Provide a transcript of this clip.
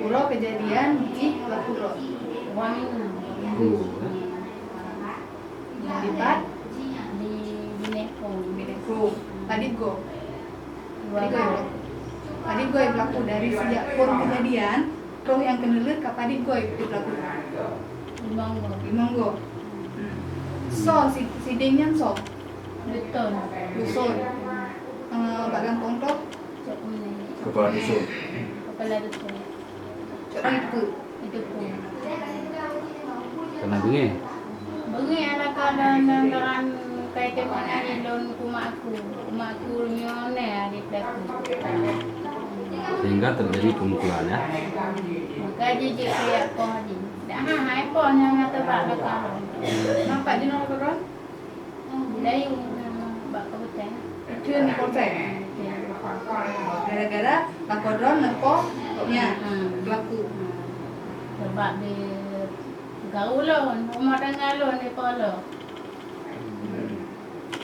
Pura kejadian di Lapor. Minggu. Lipat di Binekro. Tadi go yang berlaku dari sejak pun kejadian. Roh yang kenelit kapan go yang berlaku. Limanggo. So sidingnya so. Dusun. Bagang pondok. Kepala dusun. Orang itu. Kena bengi. Bengi anak kanan kaitan mana lon kumaku nyone adik daku. Sehingga terjadi pemukulan ya. Maka jijik kayak kau haji. Dah hai pon yang ngata bak lekar. Nampak di nomor berapa? Dayu bak kebetulan. Itu ni polsek. Gara-gara laporan nepoknya pelaku. Sebab dia gaulon, rumah tangga lon di polo.